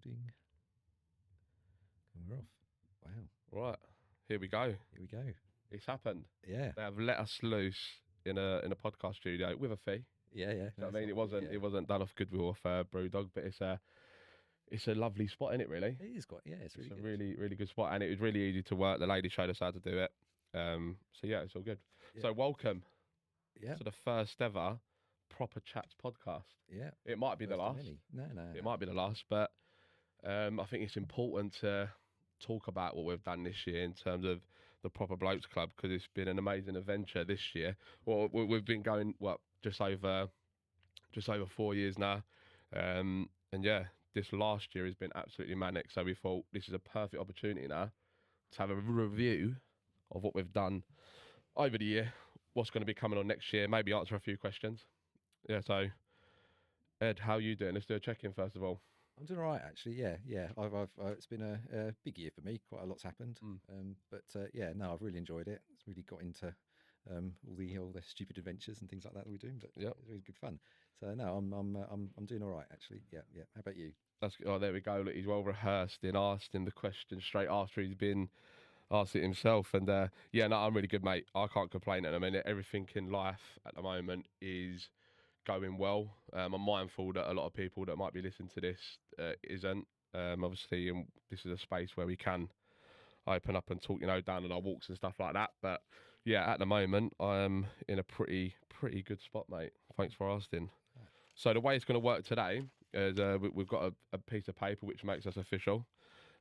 Recording. And we're off. Wow. Right, here we go. Here we go. It's happened. Yeah. They have let us loose in a podcast studio with a fee. Yeah, yeah. You know what I mean, Yeah. it wasn't done off goodwill of Brewdog, but it's a lovely spot, isn't it? Really, It is quite. Yeah, it's really it's a good. really good spot, and it was really easy to work. The lady showed us how to do it. So yeah, it's all good. Yeah. So welcome Yeah. to the first ever Proper Chats podcast. Yeah. It might be the First of last. many. No. It might be the last, but I think it's important to talk about what we've done this year in terms of the Proper Blokes Club, because it's been an amazing adventure this year. Well, we've been going just over 4 years now, and yeah, this last year has been absolutely manic. So we thought this is a perfect opportunity now to have a review of what we've done over the year, what's going to be coming on next year, maybe answer a few questions. Yeah, so Ed, how are you doing? Let's do a check-in first of all. I'm doing all right, actually. Yeah. I've it's been a big year for me. Quite a lot's happened. But I've really enjoyed it. It's really got into all the stupid adventures and things like that we're doing. But Yep. it's really good fun. So no, I'm doing all right, actually. Yeah. How about you? There we go. Look, he's well rehearsed in asking the question straight after he's been asked it himself. And I'm really good, mate. I can't complain at the minute. Everything in life at the moment is going well. I'm mindful that a lot of people that might be listening to this isn't. Obviously, and this is a space where we can open up and talk, down on our walks and stuff like that. But yeah, at the moment, I'm in a pretty good spot, mate. Thanks for asking. So the way it's going to work today is we've got a piece of paper which makes us official,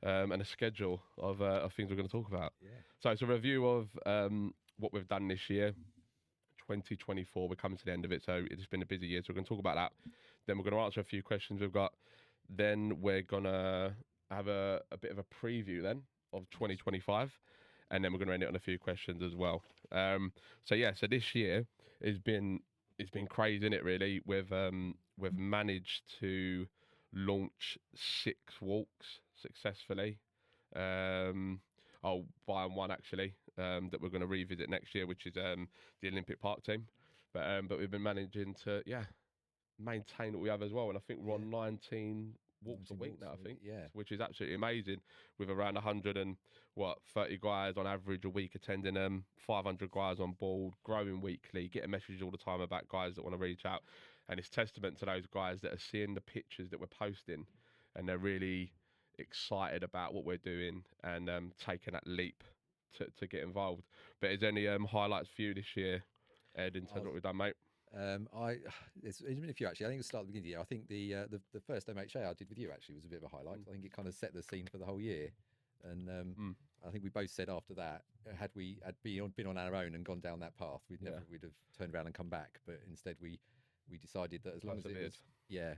and a schedule of things we're going to talk about. Yeah. So it's a review of what we've done this year. 2024, we're coming to the end of it, so it's been a busy year, so we're going to talk about that. Then we're going to answer a few questions we've got. Then we're going to have a bit of a preview then of 2025, and then we're going to end it on a few questions as well. So this year it's been crazy, isn't it, really? We've managed to launch 6 walks successfully. I'll buy one actually that we're going to revisit next year, which is the Olympic Park team. But we've been managing to maintain what we have as well, and I think we're on 19 walks a week now. I think, which is absolutely amazing. With around 130 guys on average a week attending them, 500 guys on board, growing weekly, getting messages all the time about guys that want to reach out, and it's testament to those guys that are seeing the pictures that we're posting, and they're really excited about what we're doing and taking that leap to get involved. But is there any highlights for you this year, Ed, in terms of what we've done, mate? There's been a few, actually. I think it was start at the beginning of the year. I think the first MHA I did with you actually was a bit of a highlight. I think it kind of set the scene for the whole year. And I think we both said after that, had we been on our own and gone down that path, we'd have turned around and come back. But instead we decided that as long as it was,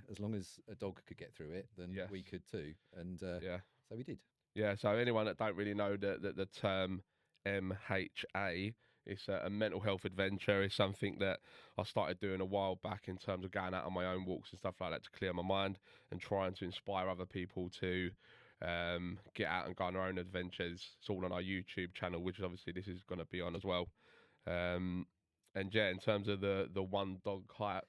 as long as a dog could get through it, then we could too. And so we did. Yeah, so anyone that don't really know the term MHA, it's a mental health adventure. It's something that I started doing a while back in terms of going out on my own walks and stuff like that to clear my mind and trying to inspire other people to get out and go on their own adventures. It's all on our YouTube channel, which obviously this is going to be on as well. In terms of the one dog hike,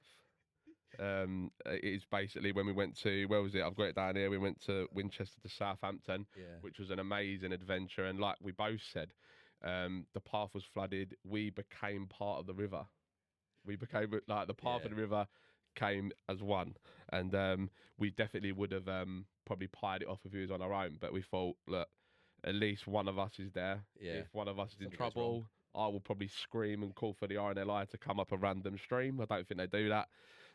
it is basically when we went to, where was it? I've got it down here. We went to Winchester to Southampton, which was an amazing adventure. And like we both said, the path was flooded. We became part of the river. We became like the path of the river came as one, and we definitely would have probably pied it off if we was on our own. But we thought, look, at least one of us is there. If one of us is in trouble, I will probably scream and call for the RNLI to come up a random stream. I don't think they do that,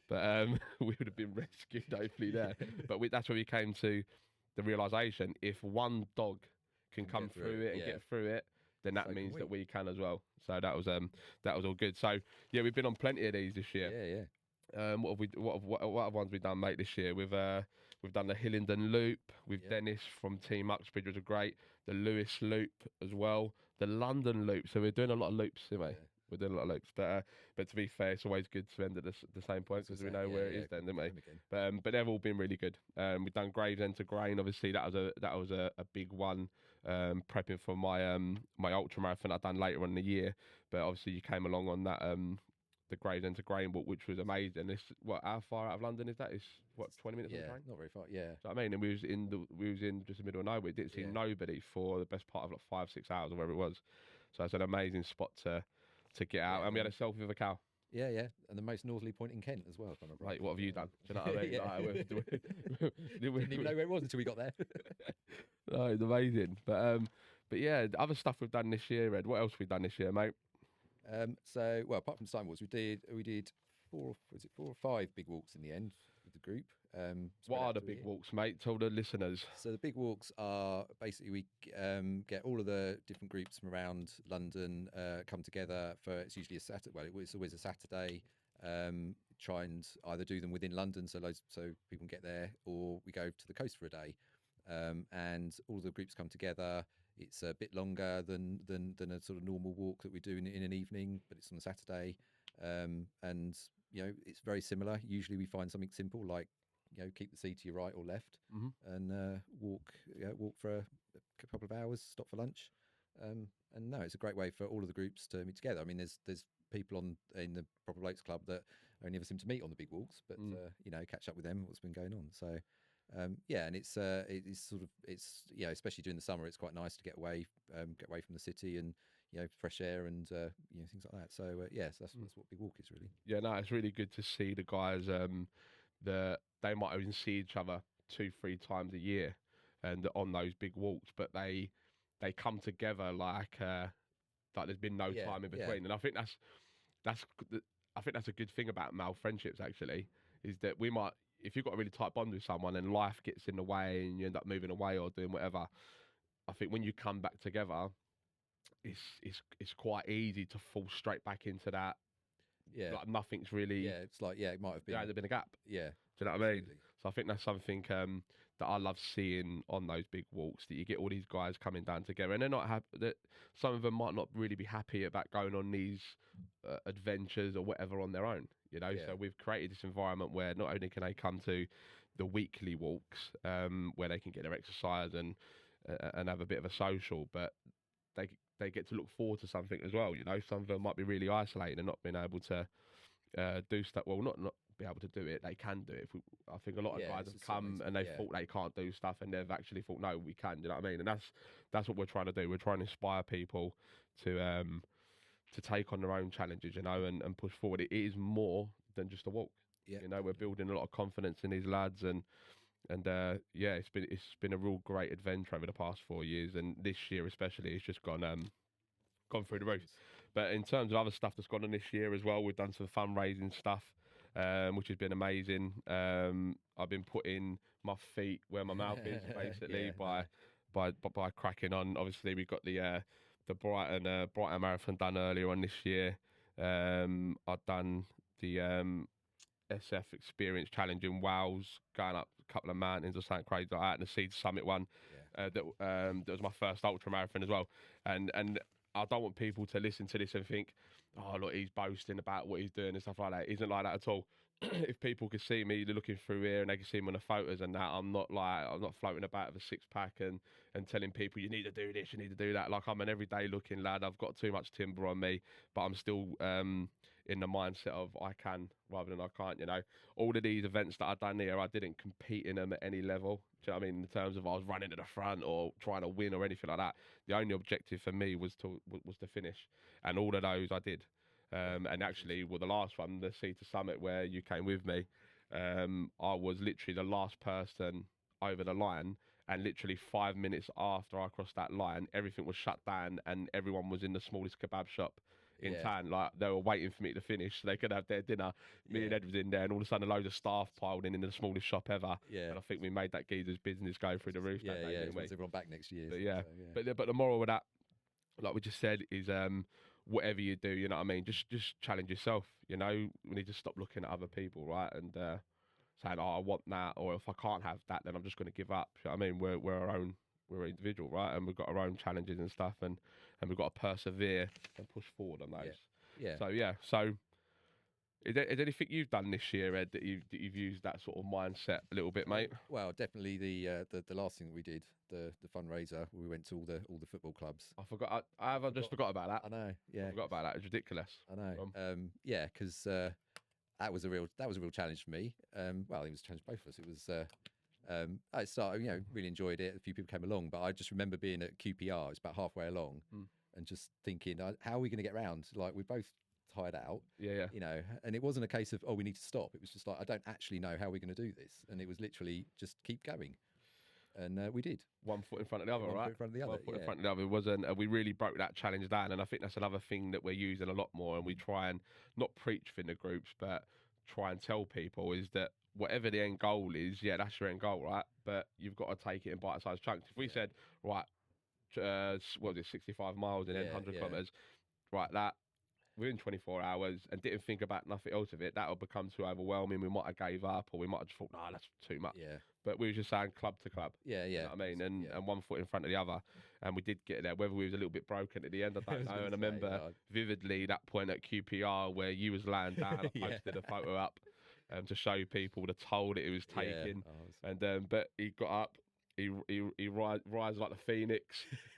but we would have been rescued hopefully there. But that's where we came to the realisation: if one dog can come through it and get through it, then that means that we can as well. So that was all good. So yeah, we've been on plenty of these this year. What other ones we've done, mate, this year? We've done the Hillingdon Loop with Dennis from Team Uxbridge, was great. The Lewis Loop as well. The London Loop. So we're doing a lot of loops, mate. We're doing a lot of loops. But to be fair, it's always good to end at the same point because we know where it is then, don't we? But they've all been really good. We've done Gravesend to Grain. Obviously, that was a big one. Prepping for my my ultra marathon I've done later on in the year. But obviously, you came along on that the Gravesend to Grain Walk, which was amazing. It's how far out of London is that? It's 20 minutes on the train. Not very far. Yeah. Do you know what I mean? And we was in just the middle of nowhere. Didn't see nobody for the best part of like 5-6 hours or wherever it was. So it's an amazing spot to get out. And we had a selfie with a cow. Yeah, and the most northerly point in Kent as well. If I remember Right, what have you done? Do you know what I mean? Didn't even know where it was until we got there. No, it's amazing. But yeah, the other stuff we've done this year, Ed. What else have we done this year, mate? So, well, apart from Sign Walks, we did 4 or 5 big walks in the end with the group. What are the big walks, mate? Tell the listeners. So the big walks are basically we get all of the different groups from around London come together for, it's usually a Saturday. Well, it's always a Saturday. Try and either do them within London, so people can get there, or we go to the coast for a day. And all the groups come together. It's a bit longer than a sort of normal walk that we do in an evening, but it's on a Saturday. And it's very similar. Usually we find something simple like keep the seat to your right or left, and walk for a couple of hours, stop for lunch. And no, it's a great way for all of the groups to meet together. I mean, there's people in the Proper Blokes Club that only ever seem to meet on the big walks, but catch up with them, what's been going on. So and it's especially during the summer, it's quite nice to get away from the city and fresh air and things like that. So that's what big walk is really. Yeah, no, it's really good to see the guys that they might even see each other 2-3 times a year and on those big walks, but they come together like there's been no time in between. And I think that's a good thing about male friendships actually, is that we might, if you've got a really tight bond with someone and life gets in the way and you end up moving away or doing whatever, I think when you come back together, it's quite easy to fall straight back into that. Yeah, like nothing's really. Yeah, it's like it might have been. There's been a gap. Yeah, do you know what I mean? So I think that's something that I love seeing on those big walks. That you get all these guys coming down together, and they're not happy. That some of them might not really be happy about going on these adventures or whatever on their own. So we've created this environment where not only can they come to the weekly walks, where they can get their exercise and have a bit of a social, but they get to look forward to something as well. Some of them might be really isolated and not being able to do stuff. Well, not be able to do it. They can do it. I think a lot of guys have come and they thought they can't do stuff, and they've actually thought, no, we can. Do you know what I mean? And that's what we're trying to do. We're trying to inspire people to take on their own challenges, and push forward. It is more than just a walk. Yeah. We're building a lot of confidence in these lads, and it's been a real great adventure over the past 4 years, and this year especially, it's just gone through the roof. But in terms of other stuff that's gone on this year as well, we've done some fundraising stuff, which has been amazing. I've been putting my feet where my mouth is, basically, by cracking on. Obviously, we got the Brighton Marathon done earlier on this year. I've done the SF Experience Challenge in Wales, going up a couple of mountains or something crazy like that, and the Seed Summit one. That was my first ultra marathon as well. And I don't want people to listen to this and think, oh, look, he's boasting about what he's doing and stuff like that. It isn't like that at all. If people could see me looking through here and they can see me on the photos and that, I'm not floating about with a 6-pack and telling people you need to do this, you need to do that. Like, I'm an everyday looking lad. I've got too much timber on me, but I'm still in the mindset of I can rather than I can't. All of these events that I've done here, I didn't compete in them at any level. Do you know what I mean? In terms of I was running to the front or trying to win or anything like that. The only objective for me was to finish, and all of those I did. And actually, the last one, the Sea to Summit, where you came with me, I was literally the last person over the line, and literally 5 minutes after I crossed that line, everything was shut down and everyone was in the smallest kebab shop in town. Like, they were waiting for me to finish so they could have their dinner. Me and Ed was in there, and all of a sudden a load of staff piled in the smallest shop ever. And I think we made that geezer's business go through the roof that day. It wants everyone back next year. But the moral of that, like we just said, is whatever you do, you know what I mean, just challenge yourself. We need to stop looking at other people, right, and saying, oh, I want that, or if I can't have that, then I'm just going to give up. You know what I mean? We're an individual, right, and we've got our own challenges and stuff, and we've got to persevere and push forward on those. So Is there anything you've done this year, Ed, that you've used that sort of mindset a little bit, mate? Well, definitely the last thing that we did, the fundraiser. We went to all the football clubs. I forgot. I just forgot about that. I know. Yeah, I forgot about that. It's ridiculous. I know. Yeah, because that was a real challenge for me. Well, it was a challenge for both of us. It was. I started, really enjoyed it. A few people came along, but I just remember being at QPR. It's about halfway along, and just thinking, how are we going to get round? Like, we're both tired out. Yeah. And it wasn't a case of, we need to stop. It was just like, I don't actually know how we're going to do this, and it was literally just keep going, and we did. One foot in front of the other, One right? foot in front of the other. One foot in front of the other. It wasn't. We really broke that challenge down, and I think that's another thing that we're using a lot more. And we try and not preach in the groups, but try and tell people is that whatever the end goal is, that's your end goal, right? But you've got to take it in bite-sized chunks. If we said, right, what was it, 65 miles and then 100 kilometres, right, that within 24 hours, and didn't think about nothing else of it, that would become too overwhelming. We might have gave up, or we might have just thought, that's too much. Yeah. But we were just saying club to club. Yeah. You know what I mean? And one foot in front of the other. And we did get there. Whether we was a little bit broken at the end, I don't know. And I remember vividly that point at QPR where you was lying down. I posted a photo up to show people the toll that it was taking. And but he got up. He rise like the phoenix,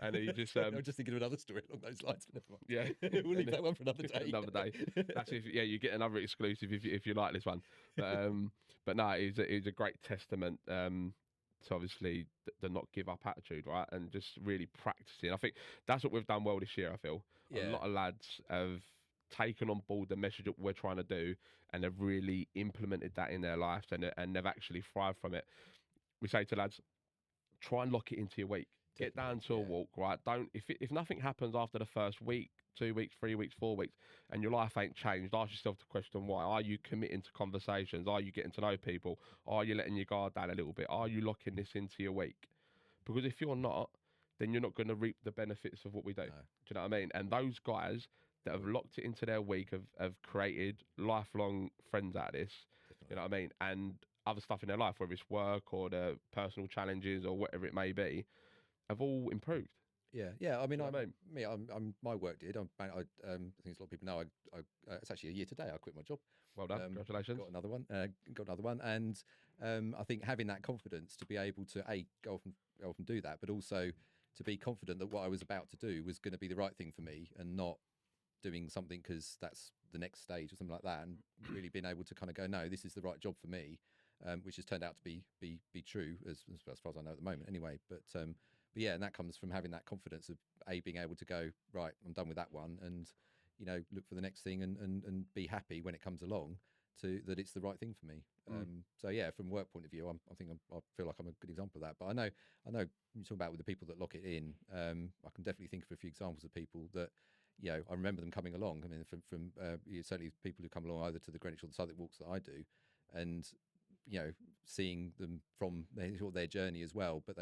and he just. I'm just thinking of another story along those lines. Yeah, we'll leave that one for another day. Another day. That's you get another exclusive if you like this one. But no, it was a great testament to obviously the not give up attitude, right, and just really practicing. I think that's what we've done well this year. I feel a lot of lads have taken on board the message that we're trying to do, and they've really implemented that in their lives, and they've actually thrived from it. We say to lads, try and lock it into your week. Get down to a walk, right? Don't if nothing happens after the first week, 2 weeks, 3 weeks, 4 weeks, and your life ain't changed, ask yourself the question why. Are you committing to conversations? Are you getting to know people? Are you letting your guard down a little bit? Are you locking this into your week? Because if you're not, then you're not going to reap the benefits of what we do. No. Do you know what I mean? And those guys that have locked it into their week have created lifelong friends out of this. Definitely. You know what I mean? And other stuff in their life, whether it's work or the personal challenges or whatever it may be, have all improved. Yeah. I mean, I'm my work did. I think a lot of people know. It's actually a year today. I quit my job. Well done. Congratulations. Got another one. And I think having that confidence to be able to go off and do that, but also to be confident that what I was about to do was going to be the right thing for me, and not doing something because that's the next stage or something like that, and really being able to kind of go, no, this is the right job for me. Which has turned out to be true as far as I know at the moment, anyway. But yeah, and that comes from having that confidence of being able to go, right, I'm done with that one, and look for the next thing, and be happy when it comes along that it's the right thing for me. So yeah, from a work point of view, I feel like I'm a good example of that. But I know you talk about with the people that lock it in. I can definitely think of a few examples of people that. I remember them coming along. I mean, from certainly people who come along either to the Greenwich or the Southwark walks that I do, and seeing them from their journey as well. But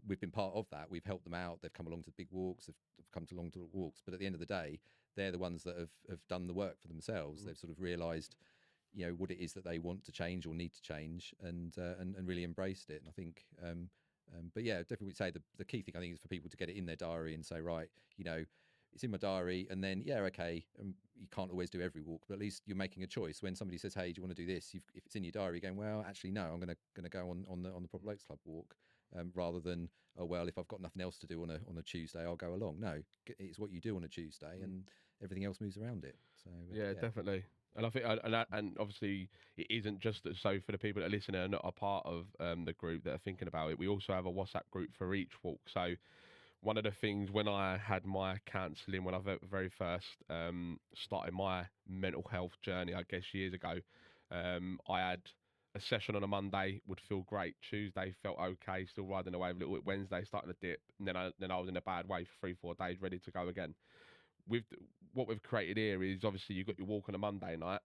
we've been part of that. We've helped them out. They've come along to big walks. They've come along to walks. But at the end of the day, they're the ones that have done the work for themselves. They've sort of realised, what it is that they want to change or need to change, and really embraced it. And I think, but yeah, definitely would say the key thing I think is for people to get it in their diary and say, right, it's in my diary, and then okay, you can't always do every walk, but at least you're making a choice. When somebody says, "Hey, do you want to do this?" If it's in your diary, you're going, "Well, actually, no, I'm going to go on the Proper Blokes Club walk," rather than, "Oh well, if I've got nothing else to do on a Tuesday, I'll go along." No, it's what you do on a Tuesday, and everything else moves around it. So yeah, definitely. And I think, and obviously, it isn't just that. So for the people that are listening and are part of the group that are thinking about it, we also have a WhatsApp group for each walk. So one of the things when I had my counselling, when I very first started my mental health journey, I guess years ago, I had a session on a Monday, would feel great. Tuesday felt okay, still riding away a little bit. Wednesday starting to dip, and then I was in a bad way for 3-4 days, ready to go again. With what we've created here is obviously you've got your walk on a Monday night.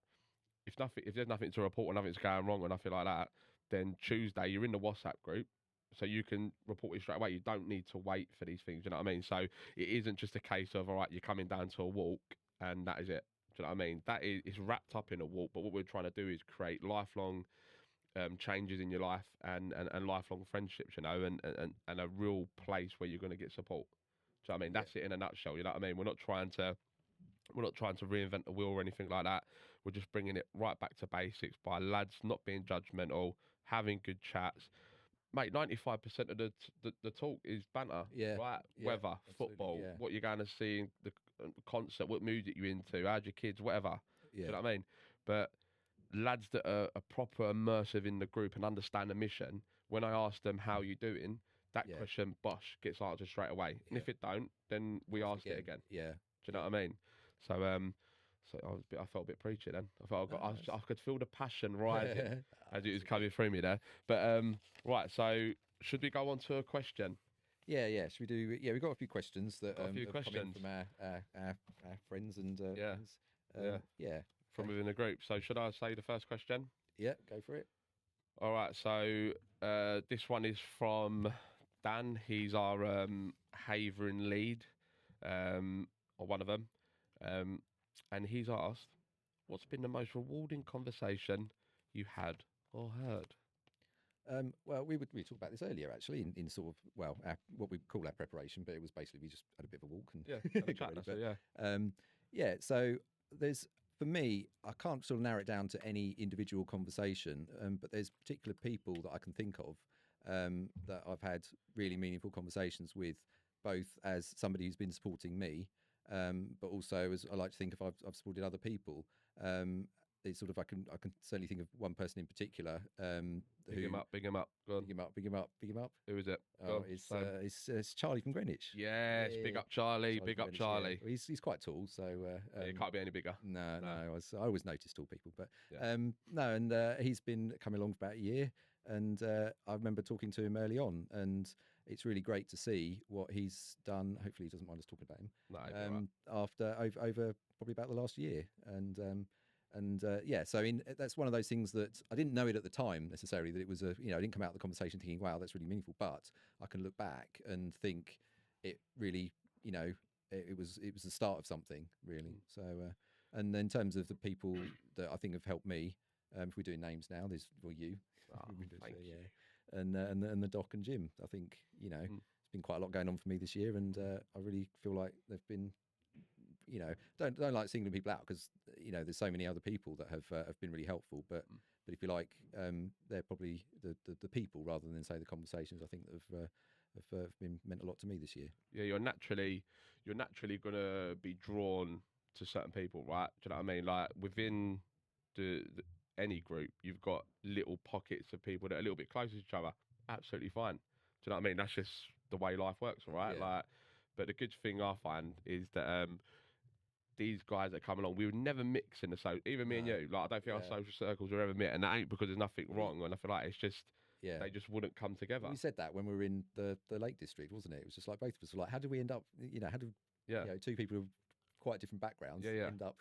If there's nothing to report or nothing's going wrong or nothing like that, then Tuesday you're in the WhatsApp group. So you can report it straight away. You don't need to wait for these things. You know what I mean? So it isn't just a case of, all right, you're coming down to a walk and that is it. Do you know what I mean? That is, it's wrapped up in a walk. But what we're trying to do is create lifelong changes in your life and lifelong friendships, and a real place where you're going to get support. Do you know what I mean? That's it in a nutshell. You know what I mean? We're not trying to reinvent the wheel or anything like that. we're just bringing it right back to basics by lads not being judgmental, having good chats. Mate, 95% of the talk is banter, Yeah, right? yeah, Weather, absolutely, football, yeah. what you're going to see in the concert, what music you're into, how's your kids, whatever. Do you Yeah, know what I mean? But lads that are proper immersive in the group and understand the mission, when I ask them how you doing, that yeah, question, bosh, gets answered straight away. And yeah. if it don't, then we Ask ask it again. Yeah, Do you know what I mean? So so I felt a bit preachy then. I felt I could feel the passion rising as it was coming through me there. But right, so should we go on to a question? Yeah, yeah. Should we do? Yeah, we've got a few questions that Got a few have come in questions. from our friends and Yeah, things. yeah. Yeah. From Okay. within the group. So should I say the first question? Yeah, go for it. All right. So this one is from Dan. He's our Havering lead, or one of them, um, and he's asked, "What's been the most rewarding conversation you had or heard?" Well, we talked about this earlier actually in sort of what we call our preparation, but it was basically we just had a bit of a walk and Yeah, had a got chat. ready. Yeah. Yeah. So there's for me, I can't sort of narrow it down to any individual conversation, but there's particular people that I can think of that I've had really meaningful conversations with, both as somebody who's been supporting me, but also as I like to think if I've supported other people. It's sort of I can certainly think of one person in particular Big him up. Big him up. Go on. big him up, big him up, big him up. Who is it? Go Oh, on, say him. it's Charlie from Greenwich. Yes. Big Yeah, up Charlie. Charlie Big from up Greenwich, yeah. Charlie. Well, he's quite tall, so Yeah, he can't be any bigger. no, No. I always notice tall people, but Yeah. no, and he's been coming along for about a year, and I remember talking to him early on, and it's really great to see what he's done. Hopefully, he doesn't mind us talking about him. No, he'll be all right. After over probably about the last year, and yeah, so that's one of those things that I didn't know it at the time necessarily that it was I didn't come out of the conversation thinking, wow, that's really meaningful, but I can look back and think it really, it was the start of something really. So, and in terms of the people that I think have helped me, if we're doing names now, there's you, Oh, thank you. yeah, and the Doc and Jim. I think it's been quite a lot going on for me this year, and I really feel like they've been. Don't like singling people out because there's so many other people that have been really helpful. But if you like, they're probably the people rather than say the conversations. I think that have been meant a lot to me this year. Yeah, you're naturally gonna be drawn to certain people, right? Do you know what I mean? Like within the any group, you've got little pockets of people that are a little bit closer to each other. Absolutely fine. Do you know what I mean? That's just the way life works, right? Yeah. Like, but the good thing I find is that these guys that come along, we would never mix in the social. Even me and No. you, like I don't think our Yeah. social circles are ever met, and that ain't because there's nothing wrong or nothing like. It's just Yeah. they just wouldn't come together. We said that when we were in the Lake District, wasn't it? It was just like both of us were like, how did we end up? How did Yeah. two people with quite different backgrounds Yeah. end up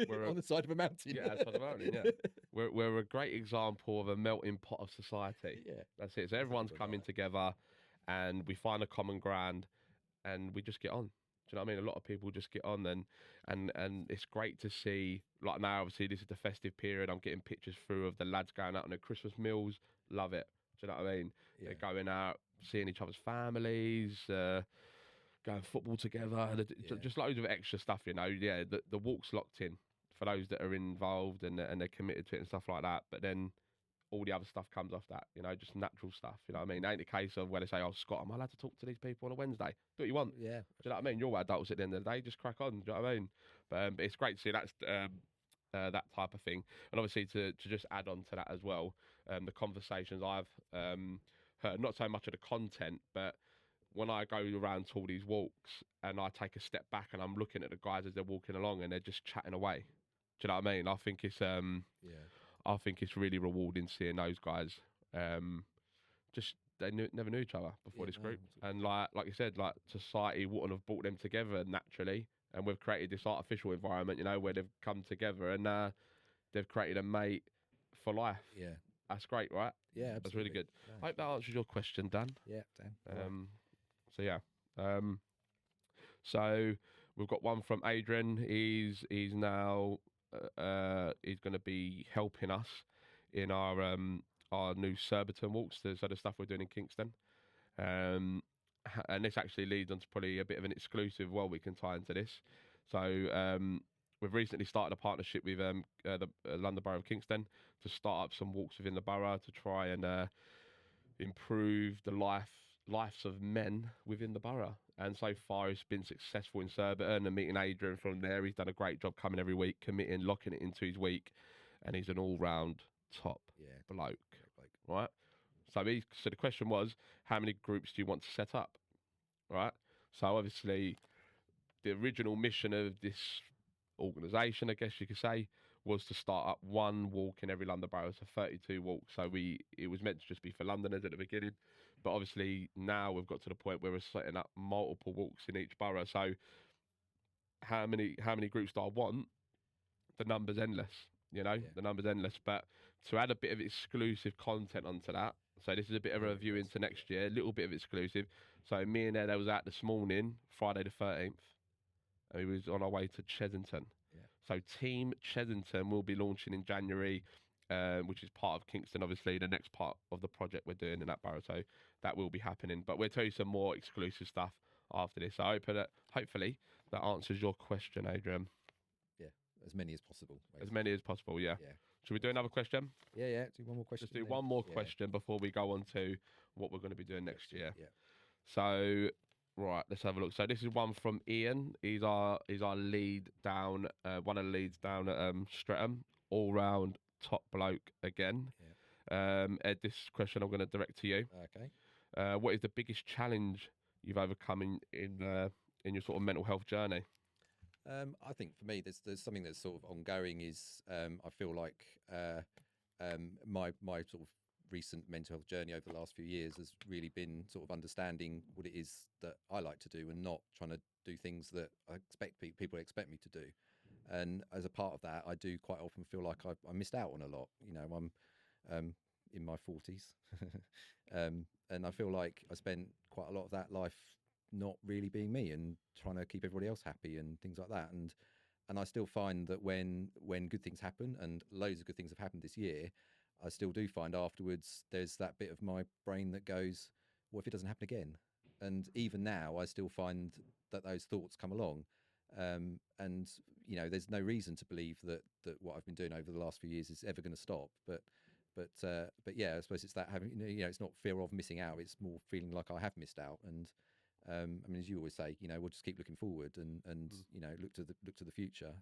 We're on the side of a mountain? Yeah, outside the mountain. Yeah, we're a great example of a melting pot of society. Yeah. That's it. So everyone's Exactly coming right. together, and we find a common ground, and we just get on. Do you know what I mean? A lot of people just get on, and it's great to see. Like now, obviously, this is the festive period. I'm getting pictures through of the lads going out on their Christmas meals. Love it. Do you know what I mean? Yeah. They're going out, seeing each other's families, going football together, Yeah. just loads of extra stuff. Yeah, the walk's locked in for those that are involved and they're committed to it and stuff like that. But then all the other stuff comes off that, just natural stuff. You know what I mean? It ain't the case of where they say, "Oh, Scott, am I allowed to talk to these people on a Wednesday? Do what you want." Yeah. Do you know what I mean? You're adults at the end of the day. Just crack on. Do you know what I mean? But it's great to see that's that type of thing. And obviously to just add on to that as well, the conversations I've heard, not so much of the content, but when I go around to all these walks and I take a step back and I'm looking at the guys as they're walking along and they're just chatting away. Do you know what I mean? I think it's Yeah. I think it's really rewarding seeing those guys. Just they never knew each other before Yeah, this no, group, absolutely. and like you said, like society wouldn't have brought them together naturally, and we've created this artificial environment, where they've come together and they've created a mate for life. Yeah. That's great, right? Yeah. That's really Absolutely. good. No, I hope that answers your question, Dan. yeah. Damn. All right. So yeah. So we've got one from Adrian. He's now he's going to be helping us in our new Surbiton walks. So the stuff we're doing in Kingston. And this actually leads on to probably a bit of an exclusive. Well, we can tie into this. So we've recently started a partnership with the London Borough of Kingston to start up some walks within the borough to try and improve the lives of men within the borough. And so far, it's been successful in Surbiton, and meeting Adrian from there. He's done a great job coming every week, committing, locking it into his week, and he's an all-round top bloke, right? So the question was, how many groups do you want to set up, right? So obviously, the original mission of this organisation, I guess you could say, was to start up one walk in every London borough, so 32 walks. So it was meant to just be for Londoners at the beginning, but obviously now we've got to the point where we're setting up multiple walks in each borough. So how many groups do I want? The number's endless, the number's endless. But to add a bit of exclusive content onto that, so this is a bit of a review into next year, a little bit of exclusive. So me and Ed, I was out this morning, Friday the 13th, and we was on our way to Chesington. So Team Chesington will be launching in January, which is part of Kingston, obviously, the next part of the project we're doing in that borough. So that will be happening. But we'll tell you some more exclusive stuff after this. I hope that, hopefully, that answers your question, Adrian. Yeah, as many as possible. Basically. As many as possible, yeah. Should we do another question? Yeah, do one more question. Let's do one more question before we go on to what we're going to be doing next year. Yeah. So, right, let's have a look. So this is one from Ian. He's our lead down, one of the leads down at Streatham. All round top bloke again. Yeah. Ed, this question I'm going to direct to you. Okay. What is the biggest challenge you've overcome in your sort of mental health journey? I think for me, there's something that's sort of ongoing. Is I feel like my sort of recent mental health journey over the last few years has really been sort of understanding what it is that I like to do and not trying to do things that I expect people expect me to do. And as a part of that, I do quite often feel like I missed out on a lot. I'm in my 40s, and I feel like I spent quite a lot of that life not really being me and trying to keep everybody else happy and things like that. And I still find that when good things happen, and loads of good things have happened this year, I still do find afterwards there's that bit of my brain that goes, what if it doesn't happen again? And even now, I still find that those thoughts come along. And there's no reason to believe that what I've been doing over the last few years is ever going to stop. But yeah, I suppose it's that having, it's not fear of missing out. It's more feeling like I have missed out. And I mean, as you always say, we'll just keep looking forward and look to the future.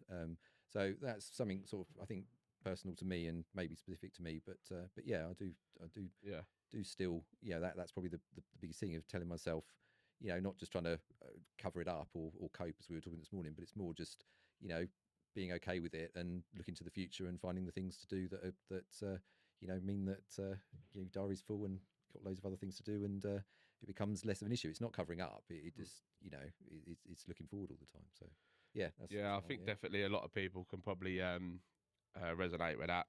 So that's something sort of, I think, personal to me and maybe specific to me. But yeah, I do still, that's probably the biggest thing of telling myself, not just trying to cover it up or cope, as we were talking this morning, but it's more just, being okay with it and looking to the future and finding the things to do that mean that diary's full and got loads of other things to do, and it becomes less of an issue. It's not covering up. It just, it's looking forward all the time. So yeah, I think definitely a lot of people can probably resonate with that.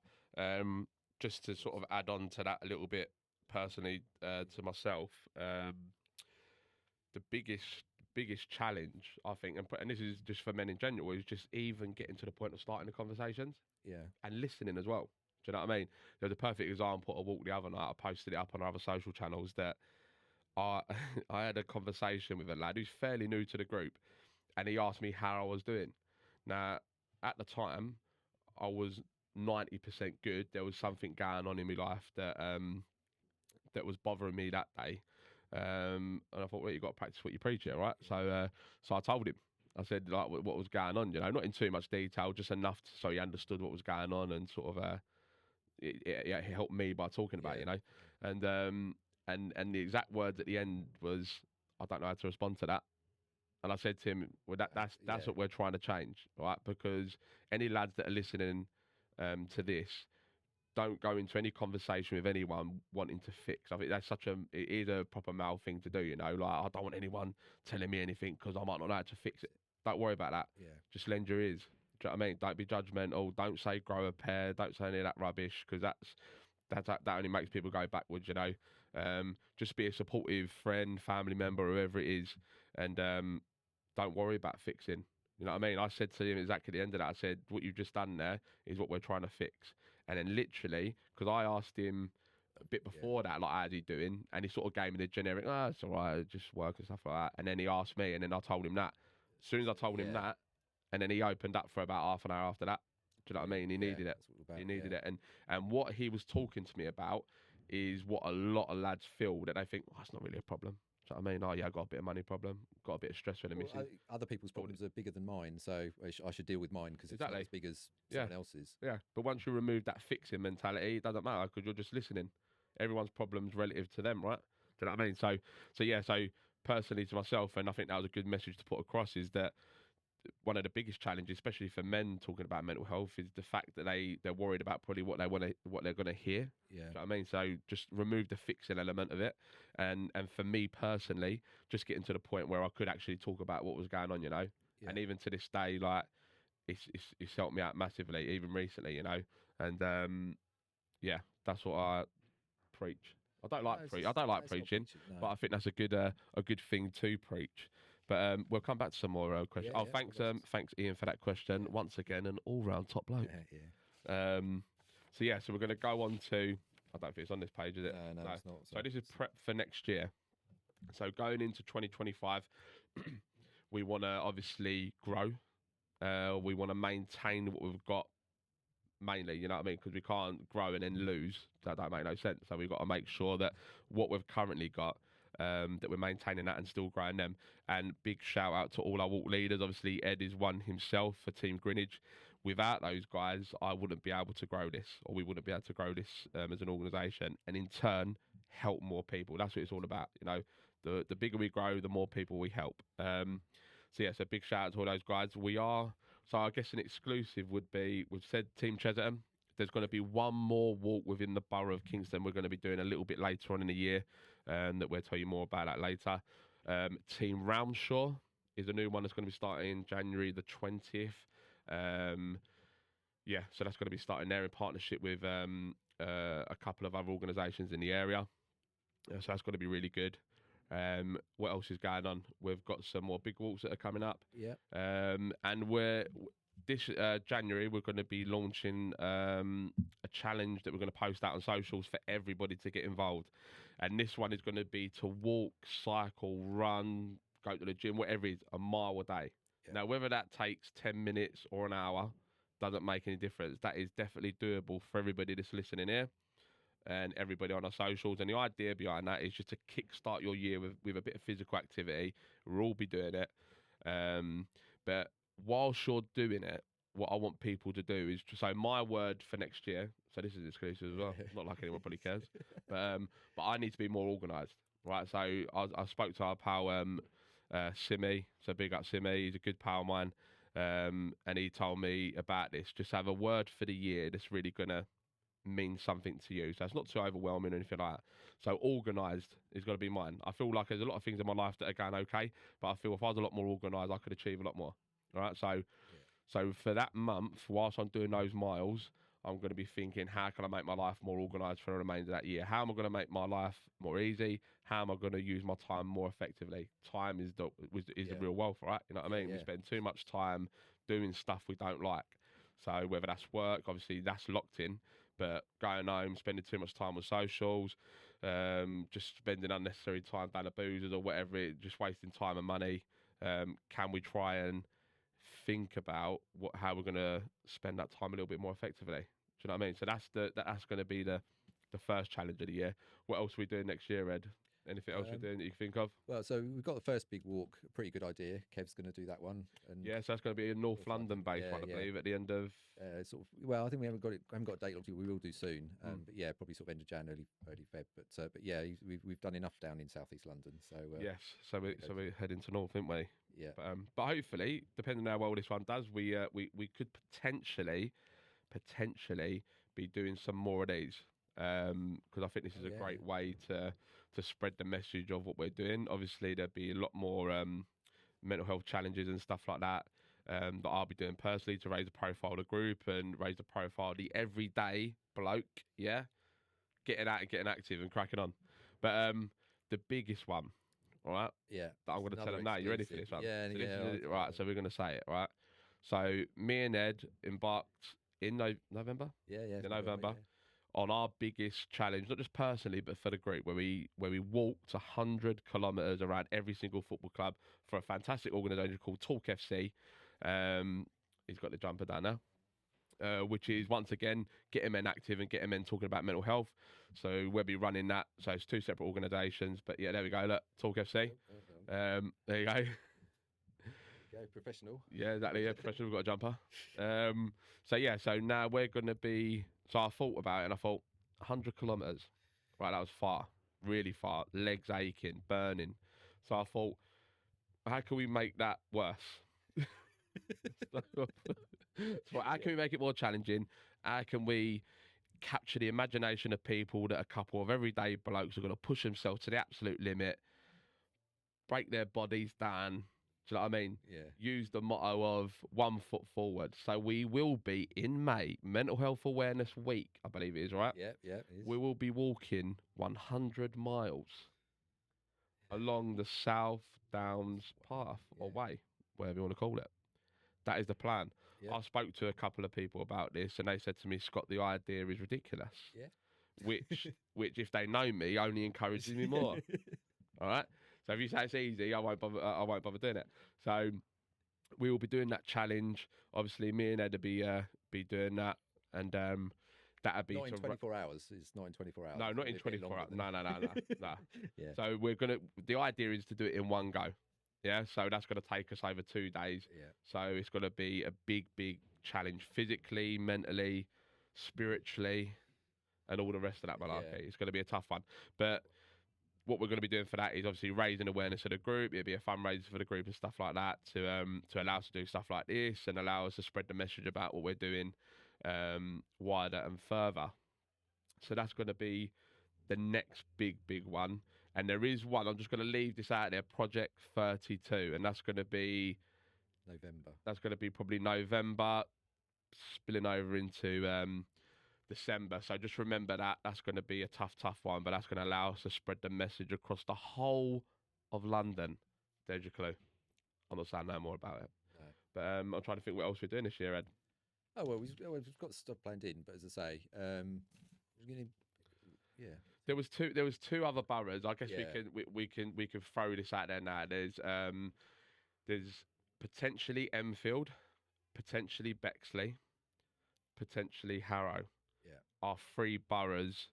Just to sort of add on to that a little bit personally, to myself, the biggest challenge, I think, and this is just for men in general, is just even getting to the point of starting the conversations. Yeah. And listening as well. Do you know what I mean? There's a perfect example. I walked the other night. I posted it up on our other social channels that I had a conversation with a lad who's fairly new to the group, and he asked me how I was doing. Now, at the time, I was 90% good. There was something going on in my life that was bothering me that day. And I thought, well, you got to practice what you preach here, right? So I told him. I said, like, what was going on, not in too much detail, just enough so he understood what was going on, and sort of it helped me by talking about it, And the exact words at the end was, I don't know how to respond to that. And I said to him, well, that's what we're trying to change, right? Because any lads that are listening to this, don't go into any conversation with anyone wanting to fix. I think that's it is a proper male thing to do, Like, I don't want anyone telling me anything because I might not know how to fix it. Don't worry about that. Yeah. Just lend your ears. Do you know what I mean? Don't be judgmental. Don't say grow a pair. Don't say any of that rubbish, because that only makes people go backwards, Just be a supportive friend, family member, whoever it is, and don't worry about fixing. You know what I mean? I said to him exactly at the end of that, I said, what you've just done there is what we're trying to fix. And then literally, because I asked him a bit before that, like, how's he doing? And he sort of gave me the generic, it's all right, just work and stuff like that. And then he asked me, and then I told him that. As soon as I told him that, and then he opened up for about half an hour after that. Do you know what I mean? He needed it. That's what we're about, He needed it, and what he was talking to me about is what a lot of lads feel, that they think, oh, it's not really a problem. Do you know what I mean? Oh yeah, I got a bit of money problem, got a bit of stress for the missus. Other people's problems are bigger than mine, so I should deal with mine because it's not as big as someone else's. Yeah, but once you remove that fixing mentality, it doesn't matter because you're just listening. Everyone's problem's relative to them, right? Do you know what I mean? So personally to myself, and I think that was a good message to put across, is that one of the biggest challenges, especially for men talking about mental health, is the fact that they're worried about probably what they're going to hear. Yeah. Do you know what I mean? So just remove the fixing element of it, and for me personally, just getting to the point where I could actually talk about what was going on, you know. Yeah. And even to this day, like it's helped me out massively, even recently, you know. And yeah, that's what I preach. I don't like preaching, no. But I think that's a good thing to preach. But we'll come back to some more questions. Thanks Ian for that question. Yeah. Once again, an all-round top bloke. So we're going to go on to. I don't think it's on this page, is it? No, it's not. So this is prep for next year. So going into 2025, we want to obviously grow. We want to maintain what we've got. Mainly, you know what I mean? Because we can't grow and then lose. That don't make no sense. So we've got to make sure that what we've currently got, that we're maintaining that and still growing them. And big shout out to all our walk leaders. Obviously, Ed is one himself for Team Greenwich. Without those guys, I wouldn't be able to grow this, or we wouldn't be able to grow this as an organisation, and in turn help more people. That's what it's all about. You know, the bigger we grow, the more people we help. So big shout out to all those guys. So I guess an exclusive would be, we've said Team Cheserton. There's going to be one more walk within the borough of Kingston. We're going to be doing a little bit later on in the year, that we'll tell you more about that later. Team Roundshaw is a new one that's going to be starting January the 20th. So that's going to be starting there in partnership with a couple of other organisations in the area. So that's going to be really good. What else is going on? We've got some more big walks that are coming up. Yeah. And this January we're going to be launching a challenge that we're going to post out on socials for everybody to get involved. And this one is going to be to walk, cycle, run, go to the gym, whatever it is, a mile a day. Yeah. Now, whether that takes 10 minutes or an hour doesn't make any difference. That is definitely doable for everybody that's listening here and everybody on our socials. And the idea behind that is just to kickstart your year with a bit of physical activity. We'll all be doing it. But whilst you're doing it, what I want people to do is, so my word for next year, so this is exclusive as well, not like anyone probably cares, but I need to be more organised, right? So I spoke to our pal Simi, so big up Simi, he's a good pal of mine, and he told me about this, just have a word for the year that's really going to mean something to you. So it's not too overwhelming or anything like that. So organised is going to be mine. I feel like there's a lot of things in my life that are going okay, but I feel if I was a lot more organised, I could achieve a lot more. All right, so for that month, whilst I'm doing those miles, I'm going to be thinking, how can I make my life more organised for the remainder of that year? How am I going to make my life more easy? How am I going to use my time more effectively? Time is the real wealth, right? You know what I mean? We spend too much time doing stuff we don't like. So whether that's work, obviously that's locked in, but going home, spending too much time on socials, just spending unnecessary time down the boozers or whatever, just wasting time and money. Can we try and think about how we're going to spend that time a little bit more effectively? Do you know what I mean? So that's going to be the first challenge of the year. What else are we doing next year, Ed? Anything else you're doing that you think of? Well, so we've got the first big walk, a pretty good idea. Kev's going to do that one. And so that's going to be a North London based one, I believe, at the end of. Well, I think we haven't got a date. Obviously, we will do soon. But yeah, probably sort of end of Jan, early Feb. But yeah, we've done enough down in South East London. So yes, so we're heading to North, aren't we? Yeah. But hopefully, depending on how well this one does, we could potentially be doing some more of these. Because I think this is a great way to spread the message of what we're doing. Obviously, there'll be a lot more mental health challenges and stuff like that that I'll be doing personally to raise the profile of the group and raise the profile of the everyday bloke, getting out and getting active and cracking on. But the biggest one, all right? Yeah. That I'm going to tell them now. You ready for this one? Yeah. Right, so we're going to say it, right? So me and Ed embarked in November? Yeah. In November. On our biggest challenge, not just personally, but for the group, where we walked 100 kilometres around every single football club for a fantastic organisation called Talk FC. He's got the jumper down now, which is once again getting men active and getting men talking about mental health. So we'll be running that. So it's 2 separate organisations, but yeah, there we go. Look, Talk FC. There you go. Go professional. Yeah, exactly. Yeah, professional. We've got a jumper. So yeah, so now we're going to be. So I thought about it and I thought 100 kilometres. Right, that was far, really far. Legs aching, burning. So I thought, how can we make that worse? So how can we make it more challenging? How can we capture the imagination of people that a couple of everyday blokes are going to push themselves to the absolute limit, break their bodies down? Do you know what I mean? Yeah. Use the motto of 1 foot forward. So we will be in May, Mental Health Awareness Week, I believe it is, right? Yeah, it is. We will be walking 100 miles along the South Downs path or way, whatever you want to call it. That is the plan. Yeah. I spoke to a couple of people about this and they said to me, Scott, the idea is ridiculous. Yeah. Which if they know me, only encourages me more. All right. So if you say it's easy, I won't bother doing it. So we will be doing that challenge. Obviously, me and Ed will be doing that, and that'll be not in 24 hours. It's not in 24 hours. No, not in 24 hours. No. Yeah. So the idea is to do it in one go. Yeah. So that's going to take us over 2 days. Yeah. So it's going to be a big challenge, physically, mentally, spiritually, and all the rest of that malarkey. Yeah. It's going to be a tough one, but what we're going to be doing for that is obviously raising awareness of the group. It'll be a fundraiser for the group and stuff like that to allow us to do stuff like this and allow us to spread the message about what we're doing wider and further. So that's going to be the next big one. And there is one, I'm just going to leave this out there, Project 32, and that's going to be November. That's going to be probably November, spilling over into December. So just remember that's going to be a tough one, but that's going to allow us to spread the message across the whole of London. There's your clue. I'm not saying no more about it. No. But I'm trying to think what else we're doing this year, Ed. Oh well, we've got stuff planned in, but as I say, we're going to, yeah. There was two other boroughs. I guess we can throw this out there now. There's potentially Enfield, potentially Bexley, potentially Harrow. Are 3 boroughs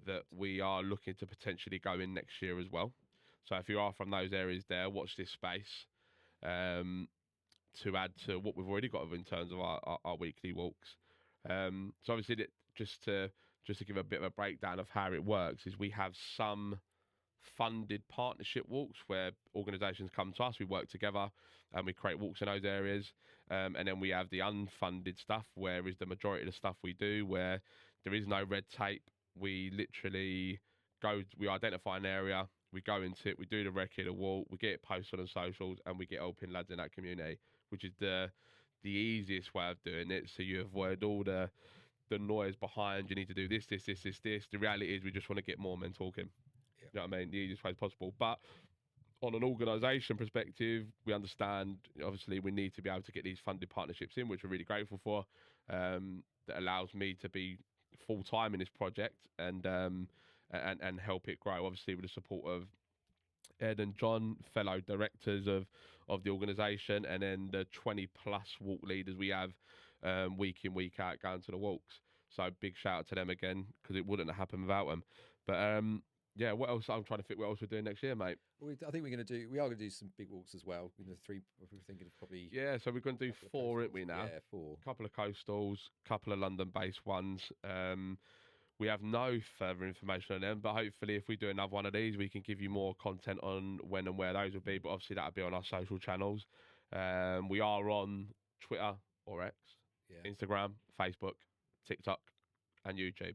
that we are looking to potentially go in next year as well. So if you are from those areas there, watch this space to add to what we've already got in terms of our weekly walks. So obviously, just to give a bit of a breakdown of how it works, is we have some funded partnership walks where organisations come to us, we work together and we create walks in those areas. And then we have the unfunded stuff, where is the majority of the stuff we do, where there is no red tape. We literally we identify an area, we go into it, we do the recce, the walk, we get it posted on socials, and we get helping lads in that community, which is the easiest way of doing it. So you avoid all the noise behind, you need to do this. The reality is we just want to get more men talking. Yeah. You know what I mean? The easiest way possible. But on an organisation perspective, we understand, obviously, we need to be able to get these funded partnerships in, which we're really grateful for. That allows me to be full-time in this project and help it grow, obviously with the support of Ed and John, fellow directors of the organisation, and then the 20+ walk leaders we have week in, week out going to the walks. So big shout out to them again, because it wouldn't have happened without them. But yeah, what else? I'm trying to think what else we're doing next year, mate. Well, I think we are going to do some big walks as well. 3, we're thinking of probably. Yeah, so we're going to do 4, aren't we now? Yeah, 4. A couple of coastals, couple of London-based ones. We have no further information on them, but hopefully if we do another one of these, we can give you more content on when and where those will be. But obviously that'll be on our social channels. We are on Twitter or X, Instagram, Facebook, TikTok, and YouTube.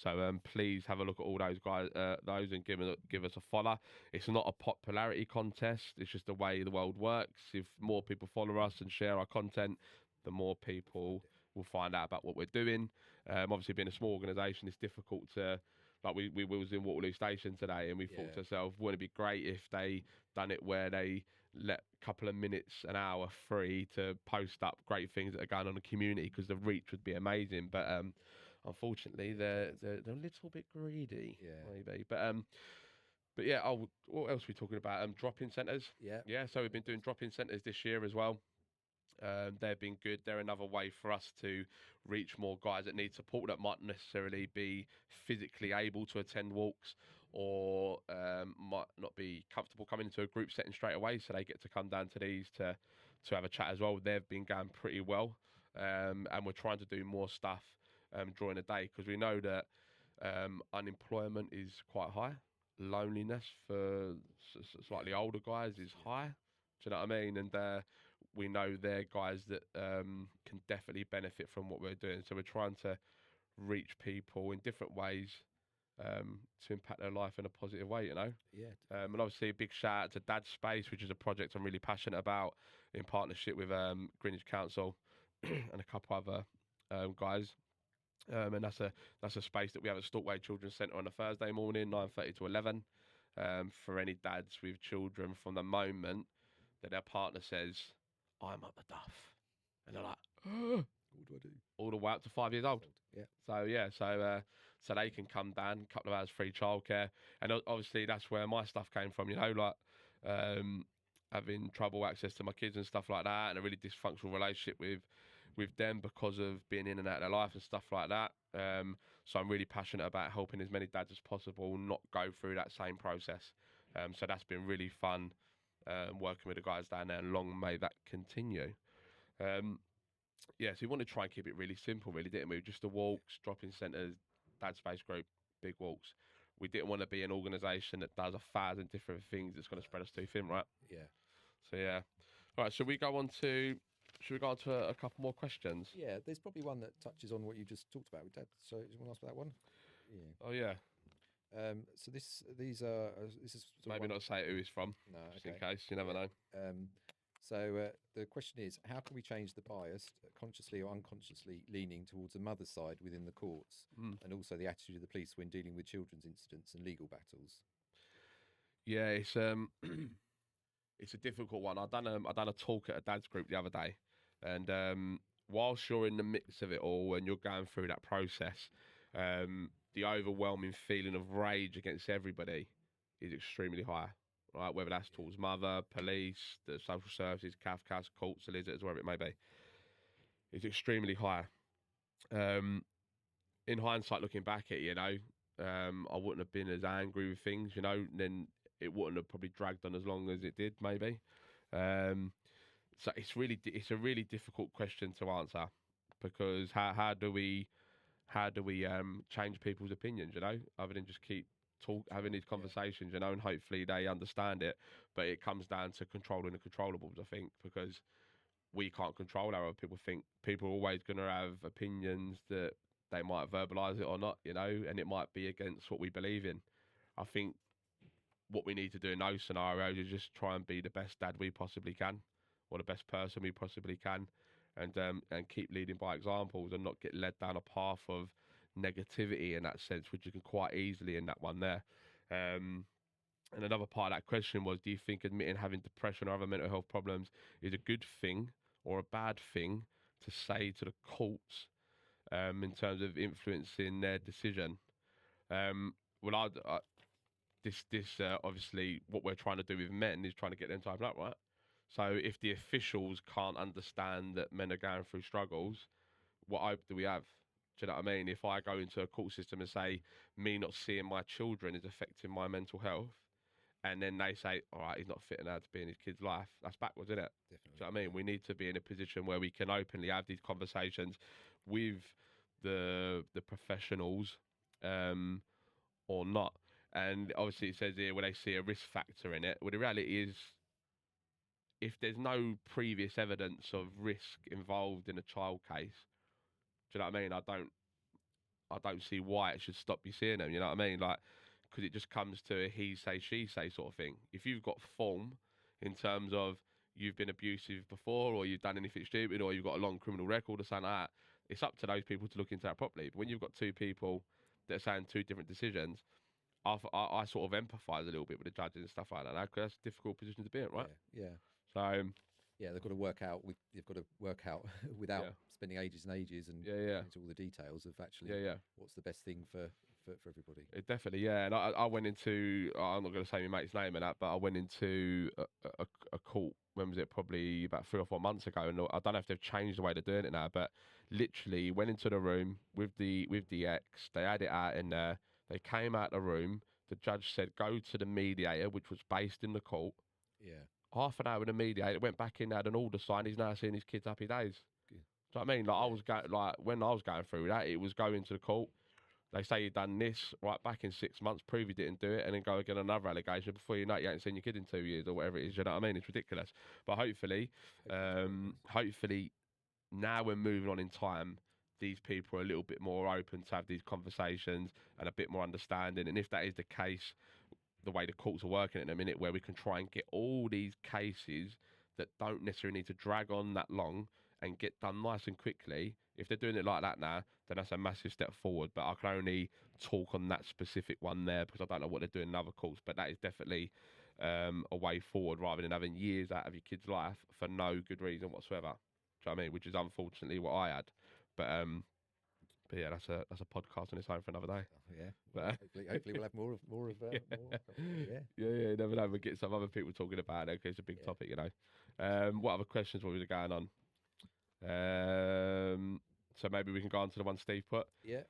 So please have a look at all those guys, and give us a follow. It's not a popularity contest. It's just the way the world works. If more people follow us and share our content, the more people will find out about what we're doing. Obviously, being a small organisation, it's difficult to, like we was in Waterloo Station today, and we thought to ourselves, wouldn't it be great if they done it where they let a couple of minutes, an hour free to post up great things that are going on in the community, because the reach would be amazing. But unfortunately, they're a little bit greedy, maybe. But yeah, what else are we talking about? Drop-in centres. Yeah. Yeah, so we've been doing drop-in centres this year as well. They've been good. They're another way for us to reach more guys that need support that might necessarily be physically able to attend walks or might not be comfortable coming into a group setting straight away. So they get to come down to these to have a chat as well. They've been going pretty well, and we're trying to do more stuff during the day because we know that unemployment is quite high. Loneliness for slightly older guys is high. Do you know what I mean? And we know they're guys that can definitely benefit from what we're doing. So we're trying to reach people in different ways to impact their life in a positive way, you know? Yeah. And obviously a big shout out to Dad Space, which is a project I'm really passionate about in partnership with Greenwich Council and a couple other guys. And that's a space that we have at Stortway Children's Centre on a Thursday morning, 9:30 to 11, for any dads with children from the moment that their partner says, I'm up the duff. And they're like, What do I do? all the way up to 5 years old. Yeah. So they can come down, a couple of hours free childcare. And obviously that's where my stuff came from, you know, like having trouble access to my kids and stuff like that, and a really dysfunctional relationship with them because of being in and out of their life and stuff like that. So I'm really passionate about helping as many dads as possible not go through that same process. So that's been really fun working with the guys down there, and long may that continue. So we want to try and keep it really simple, really, didn't we? Just the walks, drop-in centres, Dad Space Group, big walks. We didn't want to be an organisation that does 1,000 different things that's going to spread us too thin, right? Yeah. So, yeah. All right, should we go on to a couple more questions? Yeah, there's probably one that touches on what you just talked about with Dad. So, do you want to ask about that one? Yeah. Oh, yeah. So this is sort maybe of not say who he's from, no, just in case. You never know. So the question is, how can we change the bias, consciously or unconsciously leaning towards the mother's side within the courts, and also the attitude of the police when dealing with children's incidents and legal battles? Yeah, it's it's a difficult one. I done a talk at a dad's group the other day, and whilst you're in the mix of it all and you're going through that process, the overwhelming feeling of rage against everybody is extremely high. Right, whether that's towards mother, police, the social services, CAFCAS, courts, solicitors, wherever it may be, it's extremely high. In hindsight, looking back at it, you know, I wouldn't have been as angry with things, you know, then it wouldn't have probably dragged on as long as it did, maybe. So it's a really difficult question to answer, because how do we change people's opinions, you know, other than just keep having these conversations, you know, and hopefully they understand it. But it comes down to controlling the controllables, I think, because we can't control how people think. People are always going to have opinions that they might verbalise it or not, you know, and it might be against what we believe in. I think what we need to do in those scenarios is just try and be the best dad we possibly can, or the best person we possibly can, and keep leading by examples and not get led down a path of negativity in that sense, which you can quite easily in that one there. And another part of that question was, do you think admitting having depression or other mental health problems is a good thing or a bad thing to say to the courts in terms of influencing their decision? Well, obviously what we're trying to do with men is trying to get them to open up, right? So if the officials can't understand that men are going through struggles, what hope do we have? Do you know what I mean? If I go into a court system and say me not seeing my children is affecting my mental health, and then they say, all right, he's not fit now to be in his kid's life, that's backwards, isn't it? Definitely. Do you know what I mean? We need to be in a position where we can openly have these conversations with the professionals or not. And obviously it says here where they see a risk factor in it. Well, the reality is, if there's no previous evidence of risk involved in a child case, do you know what I mean? I don't see why it should stop you seeing them. You know what I mean? Like, because it just comes to a he say, she say sort of thing. If you've got form in terms of you've been abusive before, or you've done anything stupid, or you've got a long criminal record or something like that, it's up to those people to look into that properly. But when you've got two people that are saying two different decisions, I sort of empathise a little bit with the judges and stuff like that, because that's a difficult position to be in, right? Yeah. So yeah, they've got to work out. They've got to work out without spending ages and ages and into all the details of actually what's the best thing for everybody. It definitely, yeah. And I went into, I'm not going to say my mate's name and that, but I went into a court when was it? Probably about 3 or 4 months ago, and I don't know if they've changed the way they're doing it now, but literally went into the room with the X. They had it out in there. They came out the room. The judge said, "Go to the mediator," which was based in the court. Yeah. Half an hour with the mediator, went back in, had an order signed. He's now seeing his kids happy days. Good. Do you know what I mean? Like I Yeah. was going, like when I was going through that, it was going to the court. They say you done this right back in 6 months, prove you didn't do it, and then go again another allegation. Before you know it, you ain't seen your kid in 2 years or whatever it is. You know what I mean? It's ridiculous. But hopefully now we're moving on in time. These people are a little bit more open to have these conversations and a bit more understanding. And if that is the case, the way the courts are working in a minute, where we can try and get all these cases that don't necessarily need to drag on that long and get done nice and quickly. If they're doing it like that now, then that's a massive step forward. But I can only talk on that specific one there because I don't know what they're doing in other courts. But that is definitely a way forward rather than having years out of your kid's life for no good reason whatsoever. Do you know what I mean? Which is unfortunately what I had. But yeah, that's a podcast on its own for another day. Yeah. But, hopefully we'll have more of yeah. Yeah. Yeah, you never know. We'll get some other people talking about it because it's a big topic, you know. What other questions were we going on? So maybe we can go on to the one Steve put. Yeah.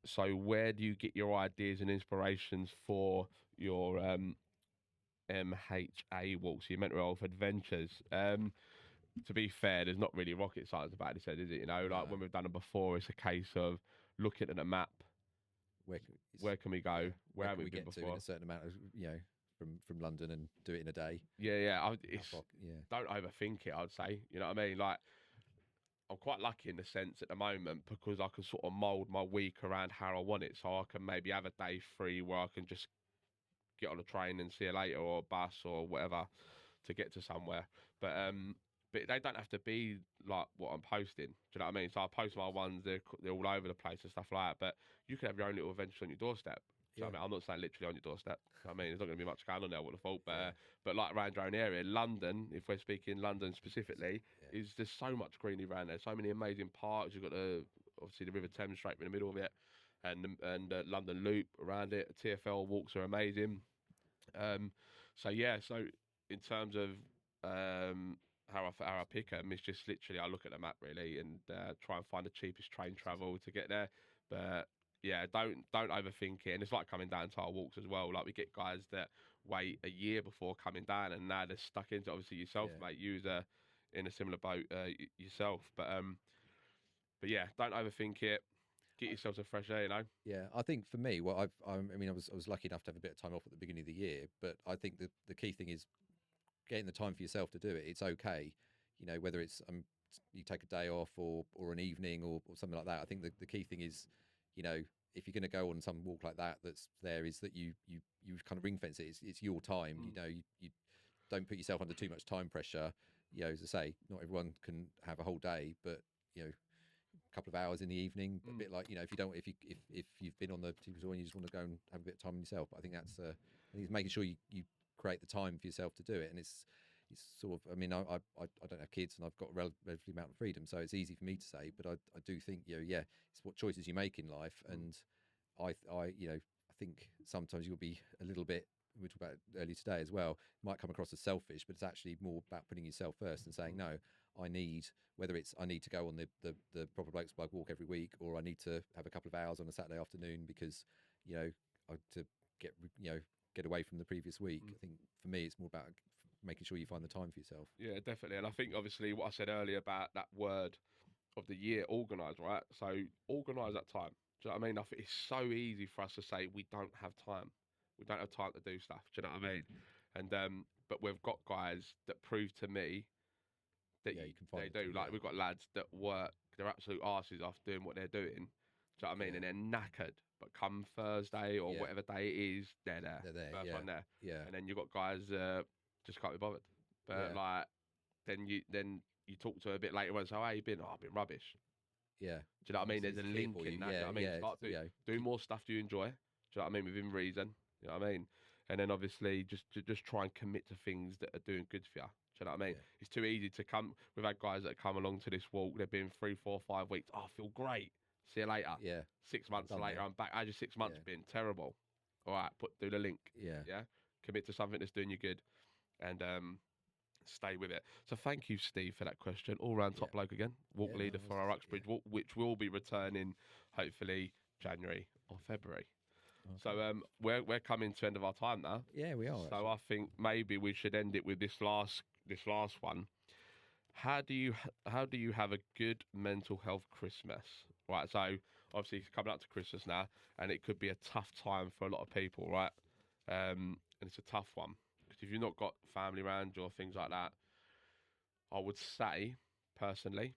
So where do you get your ideas and inspirations for your MHA walks, your mental health adventures? To be fair, there's not really rocket science about it, is it? You know, like when we've done it before, it's a case of looking at the map. Where can we go? Yeah. Where have can we been get before? to in a certain amount of, from London and do it in a day. Yeah. Yeah. Don't overthink it, I'd say. You know what I mean? Like, I'm quite lucky in the sense at the moment because I can sort of mould my week around how I want it. So I can maybe have a day free where I can just get on a train and see you later, or a bus or whatever to get to somewhere. But they don't have to be like what I'm posting. Do you know what I mean? So I post my ones, they're all over the place and stuff like that. But you can have your own little adventure on your doorstep. So, I mean, I'm not saying literally on your doorstep. I mean, there's not going to be much going on there, I would have thought. But like around your own area, London, if we're speaking London specifically, is there's so much greenery around there. So many amazing parks. You've got obviously the River Thames straight in the middle of it, and London Loop around it. TfL walks are amazing. So in terms of how I pick them, it's just literally I look at the map really and try and find the cheapest train travel to get there. But yeah, don't overthink it. And it's like coming down to our walks as well. Like we get guys that wait a year before coming down, and now they're stuck into obviously yourself, mate. You're in a similar boat yourself. But yeah, don't overthink it. Get yourself some fresh air, you know. Yeah, I think for me, I was lucky enough to have a bit of time off at the beginning of the year, but I think the key thing is getting the time for yourself to do it. It's okay, whether it's you take a day off or an evening or something like that. I think the key thing is, if you're going to go on some walk like that, is that you kind of ring fence it. It's your time. You don't put yourself under too much time pressure. As I say, not everyone can have a whole day, but a couple of hours in the evening, a bit like if you've been on the TV tour and you just want to go and have a bit of time on yourself. But I think it's making sure you create the time for yourself to do it, and it's sort of, I mean, I don't have kids and I've got a relatively amount of freedom, so it's easy for me to say, but I do think it's what choices you make in life, and I think sometimes you'll be a little bit, we talked about it earlier today as well, it might come across as selfish, but it's actually more about putting yourself first and saying, no, I need to go on the Proper Blokes Plug walk every week, or I need to have a couple of hours on a Saturday afternoon because to get away from the previous week. I think for me it's more about making sure you find the time for yourself. Yeah, definitely. And I think obviously what I said earlier about that word of the year, organise, right? So organise that time. Do you know what I mean? I think it's so easy for us to say we don't have time. We don't have time to do stuff. Do you know what I mean? And but we've got guys that prove to me that you can find they do. Like we've got lads that work their absolute arses off doing what they're doing. Do you know what I mean? And they're knackered. But come Thursday or whatever day it is, they're there. First one there. Yeah. And then you've got guys just can't be bothered. But like then you talk to them a bit later and say, "Oh, how you been?" "Oh, I've been rubbish." Yeah. Do you know what I mean? There's a link in that. Do you know what I mean? Start do more stuff you enjoy. Do you know what I mean? Within reason. You know what I mean? And then obviously just try and commit to things that are doing good for you. Do you know what I mean? It's too easy to come. We've had guys that come along to this walk. They've been 3, 4, 5 weeks. "Oh, I feel great. See you later." Yeah. 6 months later, I'm back. How's your 6 months been? Terrible. All right, do the link. Yeah. Yeah. Commit to something that's doing you good. And stay with it. So thank you, Steve, for that question. All round top bloke again. Walk Yeah, leader no, for our Uxbridge walk, which will be returning hopefully January or February. Okay. So we're coming to end of our time now. Yeah, we are. So Actually. I think maybe we should end it with this last one. How do you have a good mental health Christmas? Right. So obviously it's coming up to Christmas now, and it could be a tough time for a lot of people, right? And it's a tough one because if you've not got family around you or things like that, I would say personally,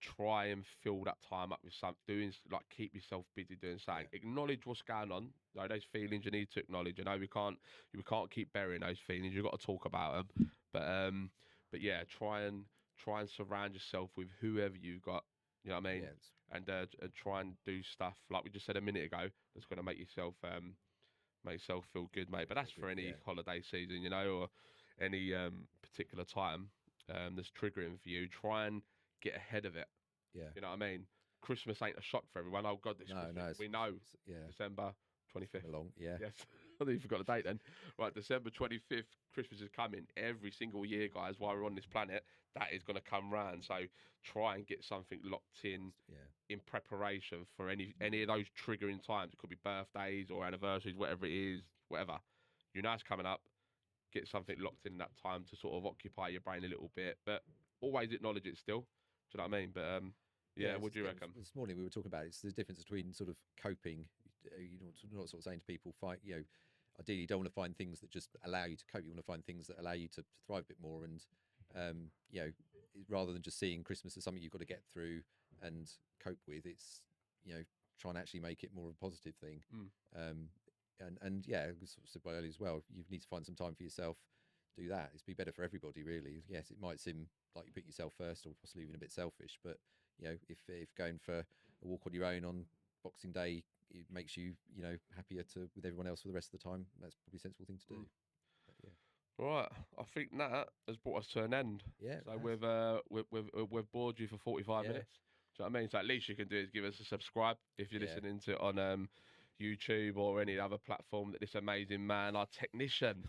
try and fill that time up with some doing like keep yourself busy doing something. Yeah. Acknowledge what's going on. Like those feelings you need to acknowledge. You know we can't keep burying those feelings. You've got to talk about them. But yeah, try and surround yourself with whoever you got. You know what I mean? Yeah, And try and do stuff like we just said a minute ago. That's going to make yourself feel good, mate. But that's for any holiday season, you know, or any particular time that's triggering for you. Try and get ahead of it. yeah. You know what I mean? Christmas ain't a shock for everyone. Oh God, this No, Christmas. no. We know Yeah. December 25th. Along. Yeah. Yes. I think you forgot the date then. Right, December 25th, Christmas is coming every single year, guys, while we're on this planet. That is going to come round. So try and get something locked in preparation for any of those triggering times. It could be birthdays or anniversaries, whatever it is, whatever. You know it's coming up. Get something locked in that time to sort of occupy your brain a little bit. But always acknowledge it still. Do you know what I mean? But yeah, what do you reckon? This morning we were talking about it's the difference between sort of coping. You're not sort of saying to people, ideally you don't want to find things that just allow you to cope. You want to find things that allow you to thrive a bit more. And rather than just seeing Christmas as something you've got to get through and cope with, it's try and actually make it more of a positive thing. And yeah, it was sort of said earlier as well. You need to find some time for yourself. Do that. It's be better for everybody, really. Yes, it might seem like you put yourself first, or possibly even a bit selfish. But if going for a walk on your own on Boxing Day, it makes you happier with everyone else for the rest of the time. That's probably a sensible thing to do. But, Right, I think that has brought us to an end. Yeah. So we've bored you for 45 minutes. Do you know what I mean? So at least you can do is give us a subscribe if you're listening to it on YouTube or any other platform that this amazing man, our technician,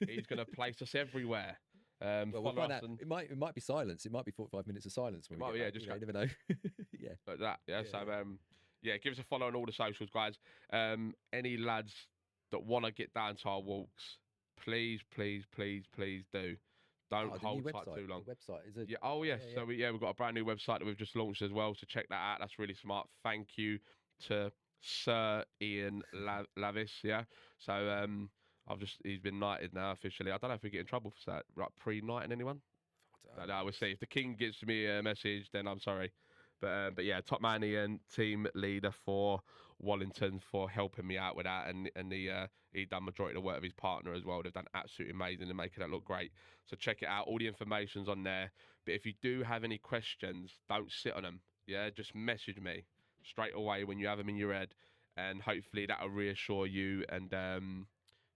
he's going to place us everywhere. Well, we'll find out. It might be silence. It might be 45 minutes of silence. When we get back. You never know. Yeah. Like that. Yeah. So give us a follow on all the socials, guys. Any lads that want to get down to our walks, please do. Don't hold tight too long. The website is a yes. So we've got a brand new website that we've just launched as well. So check that out. That's really smart. Thank you to Sir Ian Lavis. Yeah. So he's been knighted now officially. I don't know if we get in trouble for that. Like pre-knighting anyone? No, we'll see. If the king gives me a message, then I'm sorry. But yeah, top man Ian, team leader for Wallington, for helping me out with that, and he done majority of the work of his partner as well. They've done absolutely amazing and making that look great. So check it out. All the information's on there. But if you do have any questions, don't sit on them. Yeah, just message me straight away when you have them in your head, and hopefully that'll reassure you and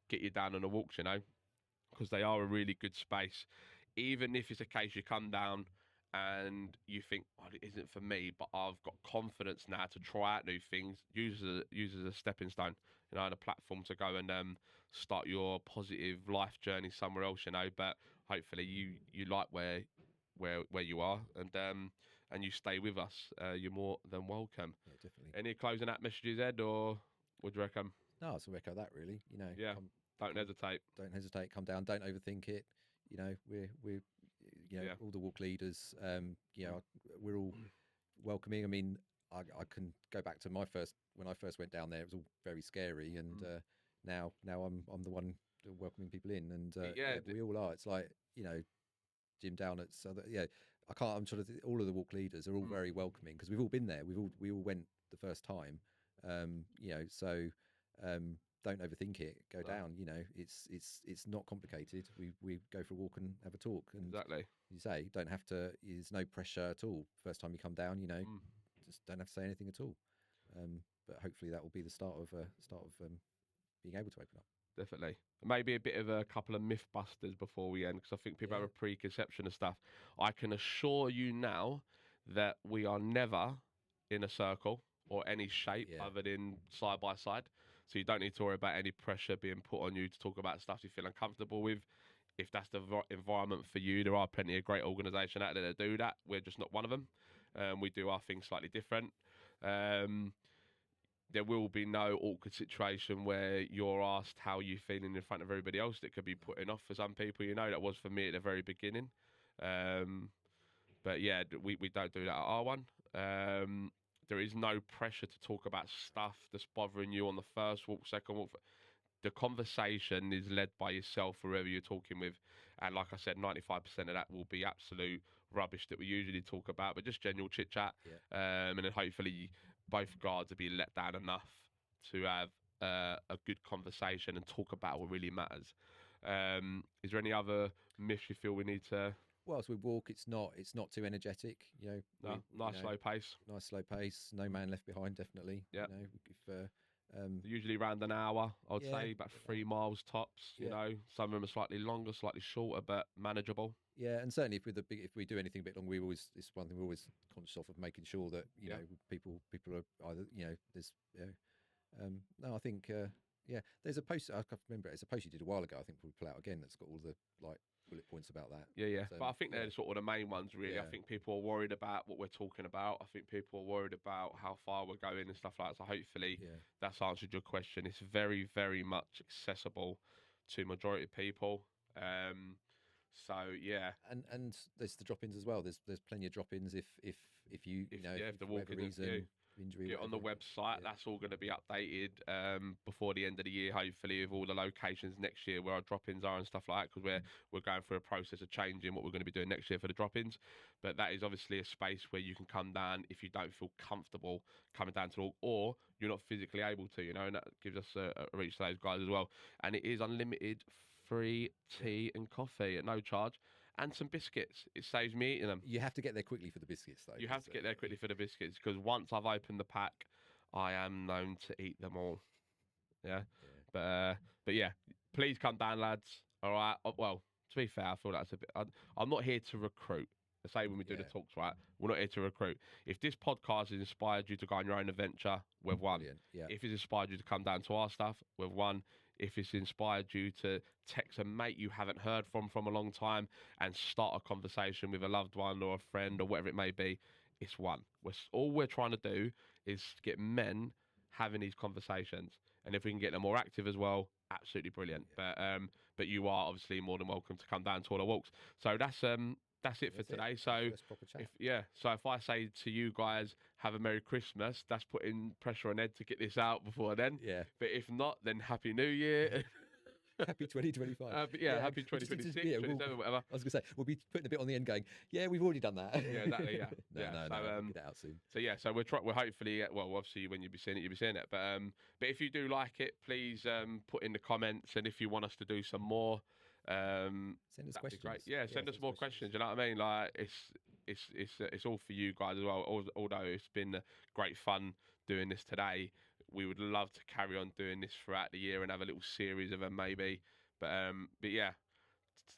get you down on the walks. You know, because they are a really good space. Even if it's a case you come down and you think, oh, it isn't for me, but I've got confidence now to try out new things, use as a stepping stone, and a platform to go and start your positive life journey somewhere else, but hopefully you like where you are, and you stay with us. You're more than welcome. Yeah, definitely. Any closing out messages, Ed, or what do you reckon? No, it's a echo that really. Yeah. Don't hesitate. Don't hesitate. Come down. Don't overthink it. We're all the walk leaders. We're all welcoming. I mean, I can go back to when I first went down there. It was all very scary, and now I'm the one welcoming people in, and we all are. It's like Jim Downett. So I can't. I'm sort of all of the walk leaders are all very welcoming because we've all been there. We all went the first time. Don't overthink it. Go down. It's not complicated. We go for a walk and have a talk. And exactly. You say don't have to. There's no pressure at all. First time you come down, just don't have to say anything at all. But hopefully that will be the start of being able to open up. Definitely. Maybe a bit of a couple of myth busters before we end, because I think people have a preconception of stuff. I can assure you now that we are never in a circle or any shape other than side by side. So you don't need to worry about any pressure being put on you to talk about stuff you feel uncomfortable with. if that's the environment for you, there are plenty of great organisation out there that do that. We're just not one of them. We do our things slightly different. There will be no awkward situation where you're asked how you feeling in front of everybody else. That could be putting off for some people. That was for me at the very beginning. But yeah, we don't do that at R1. There is no pressure to talk about stuff that's bothering you on the first walk, second walk. The conversation is led by yourself, whoever you're talking with. And like I said, 95% of that will be absolute rubbish that we usually talk about, but just general chit chat. Yeah. And then hopefully both guards will be let down enough to have a good conversation and talk about what really matters. Is there any other myths you feel we need to? Well, as we walk, it's not too energetic. Slow pace. Nice slow pace. No man left behind. Definitely. Yeah. Usually around an hour, I'd say about 3 miles tops. Some of them are slightly longer, slightly shorter, but manageable. Yeah, and certainly if we do anything a bit long, it's one thing we're always conscious of making sure that you know people are either there's no, I think there's a post, I can't remember, it's a post you did a while ago, I think we'll pull out again, that's got all the bullet points about that. So, but I think they're sort of the main ones really. I think people are worried about what we're talking about. I think people are worried about how far we're going and stuff like that. So hopefully that's answered your question. It's very, very much accessible to majority of people. So yeah, and there's the drop-ins as well. There's plenty of drop-ins if the walking reason, injury. Get on the website. That's all going to be updated before the end of the year, hopefully, with all the locations next year where our drop-ins are and stuff like that. Because we're going through a process of changing what we're going to be doing next year for the drop-ins. But that is obviously a space where you can come down if you don't feel comfortable coming down to walk, or you're not physically able to. And that gives us a reach to those guys as well. And it is unlimited free tea and coffee at no charge, and some biscuits. It saves me eating them. You have to get there quickly for the biscuits, though. You have to get there quickly for the biscuits, because once I've opened the pack, I am known to eat them all. Yeah. But yeah, please come down, lads. All right. Well, to be fair, I feel that's a bit. I'm not here to recruit. Say when we do the talks, right? We're not here to recruit. If this podcast has inspired you to go on your own adventure, we've won. Yeah. If it's inspired you to come down to our stuff, we've won. If it's inspired you to text a mate you haven't heard from a long time and start a conversation with a loved one or a friend or whatever it may be, it's one. All we're trying to do is get men having these conversations. And if we can get them more active as well, absolutely brilliant. Yeah. But you are obviously more than welcome to come down to all our walks. So that's it for today. So if I say to you guys, have a Merry Christmas, that's putting pressure on Ed to get this out before then. Yeah. But if not, then Happy New Year. Happy 2025. Happy 2026, 27, whatever. I was going to say, we'll be putting a bit on the end going, we've already done that. Yeah, exactly, yeah. No, get that out soon. So we're hopefully, obviously when you'll be seeing it. But if you do like it, please put in the comments, and if you want us to do some more, send us questions. Great. Send us more questions. You know what I mean? Like it's all for you guys as well. Although it's been great fun doing this today, we would love to carry on doing this throughout the year and have a little series of them maybe. But yeah,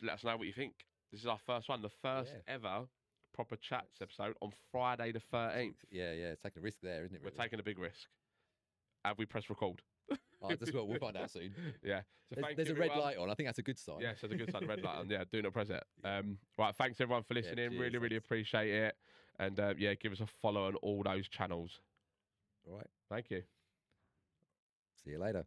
let us know what you think. This is our first one, the first ever Proper Chats episode on Friday the 13th. Yeah, taking a risk there, isn't it? We're taking a big risk. Have we pressed record? That's what we'll find out soon. Yeah. So there's a red light on. I think that's a good sign. Yes, there's a good sign. Red light on. Yeah, do not press it. Right. Thanks everyone for listening. Cheers, really appreciate it. And give us a follow on all those channels. All right. Thank you. See you later.